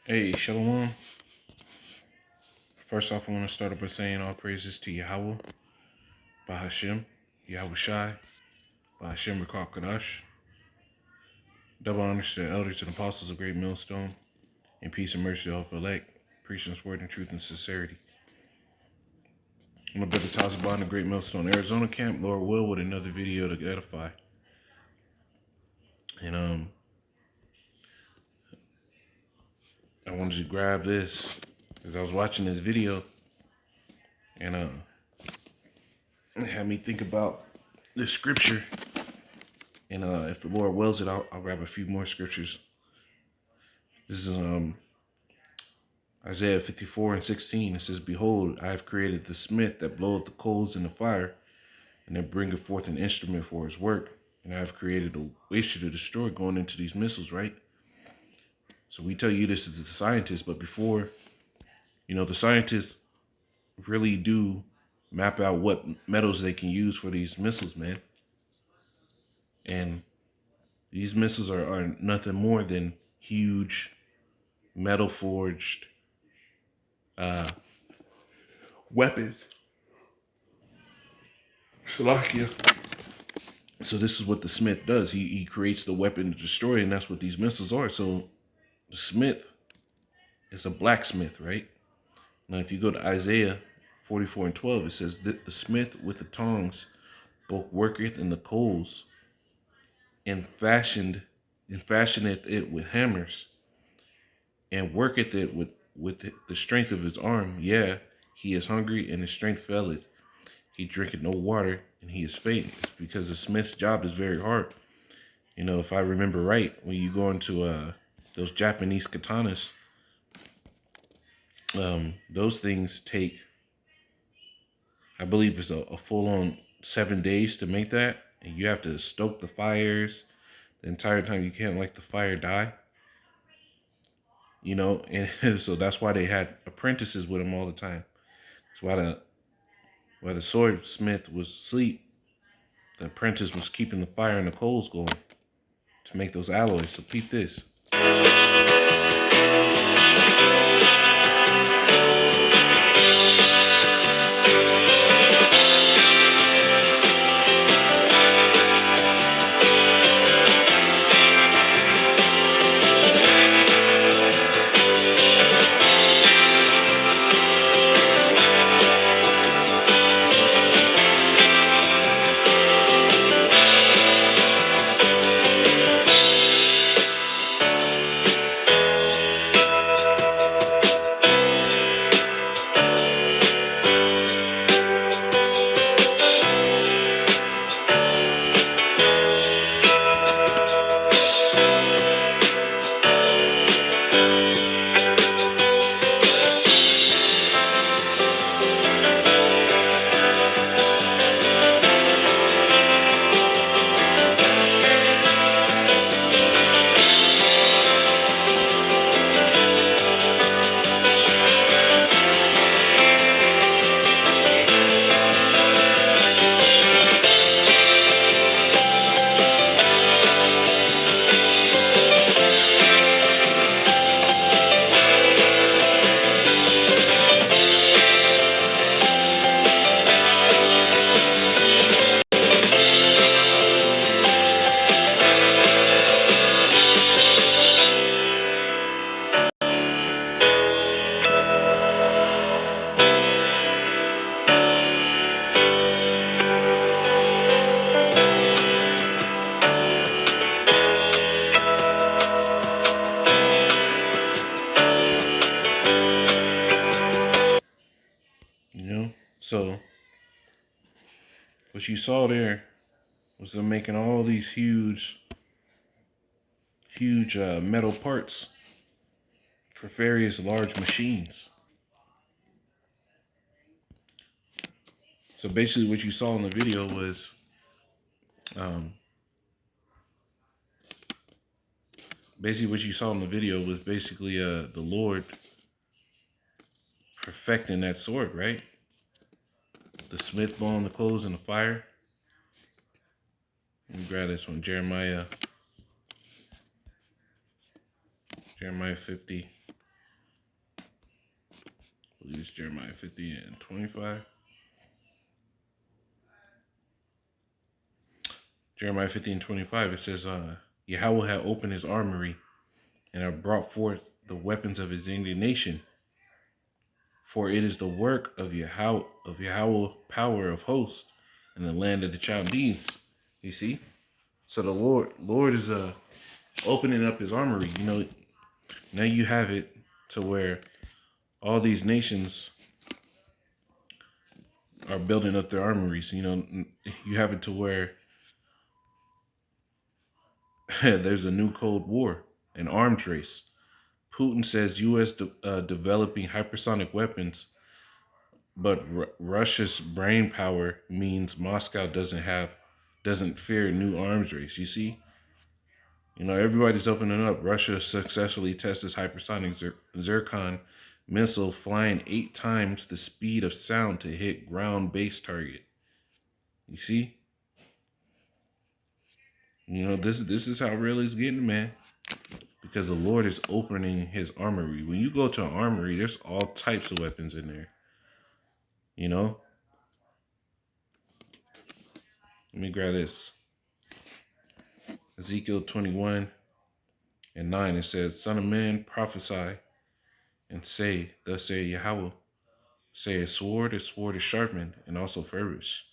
Hey, Shalom. First off, I want to start up by saying all praises to Yahweh, Bahashem, Yahweh Shai, Bahashem Rakal Kadash. Double honors to the elders and apostles of Great Millstone, and peace and mercy to all for elect, preaching this word in truth and sincerity. I'm a brother Tazabah in the Great Millstone, Arizona camp, Lord will, with another video to edify. And I wanted to grab this as I was watching this video, and it had me think about this scripture. And if the Lord wills it, I'll grab a few more scriptures. This is Isaiah 54:16. It says, "Behold, I have created the smith that bloweth the coals in the fire, and that bringeth forth an instrument for his work. And I have created a waster to destroy," going into these missiles, right? So we tell you this as the scientists, but before, the scientists really do map out what metals they can use for these missiles, man. And these missiles are nothing more than huge metal forged weapons. Shalakia. So this is what the smith does. He creates the weapon to destroy, and that's what these missiles are. So the smith is a blacksmith, right? Now, if you go to Isaiah 44:12, it says that the smith with the tongs both worketh in the coals, and fashioneth it with hammers, and worketh it with the strength of his arm. Yeah, he is hungry, and his strength faileth. He drinketh no water, and he is faint. It's because the smith's job is very hard. If I remember right, when you go into those Japanese katanas, those things take, I believe it's a full-on 7 days to make that. And you have to stoke the fires the entire time. You can't let the fire die. And so that's why they had apprentices with them all the time. That's why the swordsmith was asleep. The apprentice was keeping the fire and the coals going to make those alloys. So peep this. So what you saw there was them making all these huge metal parts for various large machines. So basically what you saw in the video was the Lord perfecting that sword, right? The smith blowing the coals in the fire. Let me grab this one, Jeremiah 50. this? Jeremiah 50 and 25. Jeremiah 50 and 25, it says, Yahweh had opened his armory and have brought forth the weapons of his indignation. For it is the work of Yahweh, power of hosts, in the land of the Chaldeans. You see? So the Lord is opening up his armory. You know, now you have it to where all these nations are building up their armories. You know, you have it to where there's a new Cold War, an arms race. Putin says U.S. Developing hypersonic weapons, but Russia's brain power means Moscow doesn't fear new arms race. You see, you know, everybody's opening up. Russia successfully tested hypersonic Zircon missile flying 8 times the speed of sound to hit ground-based target. You see, you know, this is how real it's getting, man. Because the Lord is opening his armory. When you go to an armory, there's all types of weapons in there. You know? Let me grab this. Ezekiel 21 and 9, it says, Son of man, prophesy and say, thus say Yahweh, say a sword is sharpened and also furbished.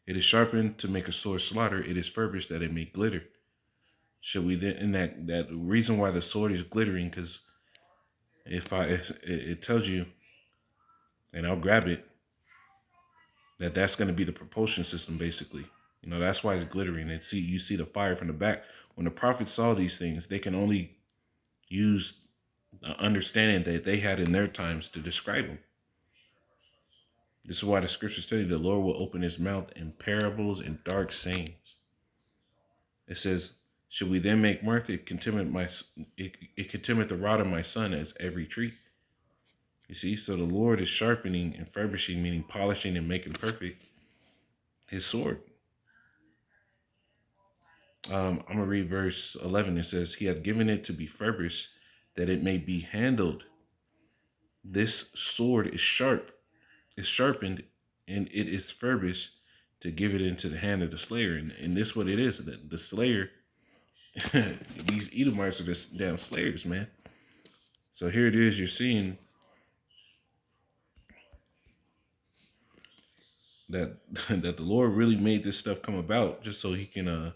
It is sharpened to make a sword slaughter. It is furbished that it may glitter. Should we then, and that reason why the sword is glittering, because it tells you, and I'll grab it, that's going to be the propulsion system, basically. You know, that's why it's glittering. And you see the fire from the back. When the prophets saw these things, they can only use understanding that they had in their times to describe them. This is why the scriptures tell you the Lord will open his mouth in parables and dark sayings. It says, should we then make mirth? It contemneth the rod of my son as every tree. You see, so the Lord is sharpening and furbishing, meaning polishing and making perfect, his sword. I'm going to read verse 11. It says, he hath given it to be furbished, that it may be handled. This sword is sharpened, and it is furbished to give it into the hand of the slayer. And this is what it is, that the slayer, these Edomites are just damn slayers, man. So here it is, you're seeing that that the Lord really made this stuff come about just so he can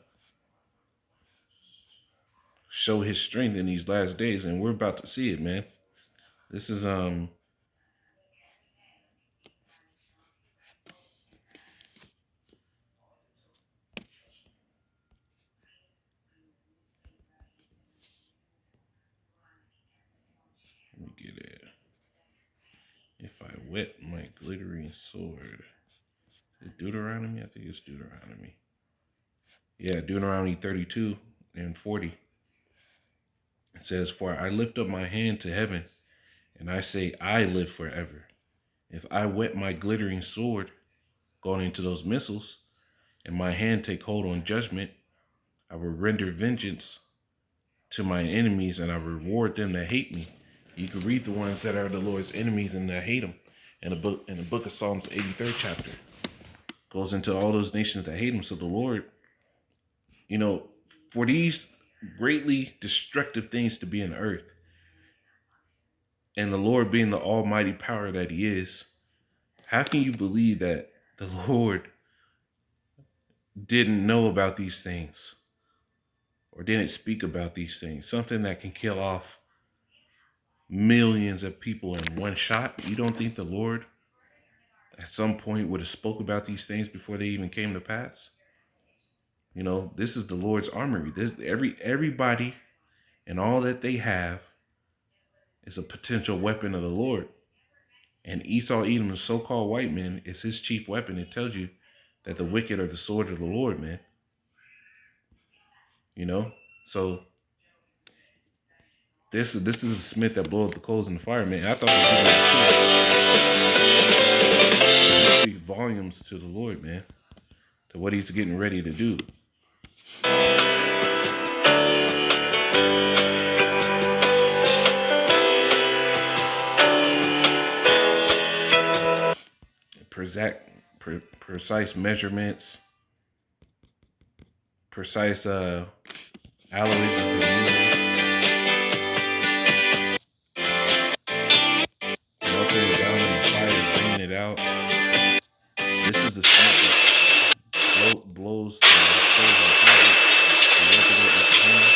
show his strength in these last days, and we're about to see it, man. This is Let me get it. If I wet my glittering sword. Is it Deuteronomy? I think it's Deuteronomy. Yeah, Deuteronomy 32 and 40. It says, for I lift up my hand to heaven, and I say, I live forever. If I wet my glittering sword, going into those missiles, and my hand take hold on judgment, I will render vengeance to my enemies, and I reward them that hate me. You can read the ones that are the Lord's enemies and that hate him in the book of Psalms 83rd chapter. Goes into all those nations that hate him. So the Lord, you know, for these greatly destructive things to be in the earth, and the Lord being the almighty power that he is, how can you believe that the Lord didn't know about these things or didn't speak about these things? Something that can kill off millions of people in one shot. You don't think the Lord at some point would have spoke about these things before they even came to pass? You know, this is the Lord's armory. Everybody and all that they have is a potential weapon of the Lord. And Esau, Edom, the so-called white man, is his chief weapon. It tells you that the wicked are the sword of the Lord, man. You know? So this is a smith that blows the coals in the fire, man. I thought it speak volumes to the Lord, man, to what he's getting ready to do. precise measurements, precise alloys of the melting it down in the fire, bringing it out. This is the smith that blows the coals on fire, working it with the hand.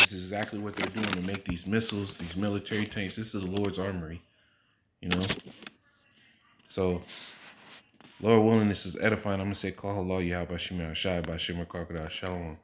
This is exactly what they're doing to make these missiles, these military tanks. This is the Lord's armory, you know. So, Lord willing, this is edifying. I'm gonna say, call Allah Yahweh Shemar Shai by Shemar Crocodile Shalom.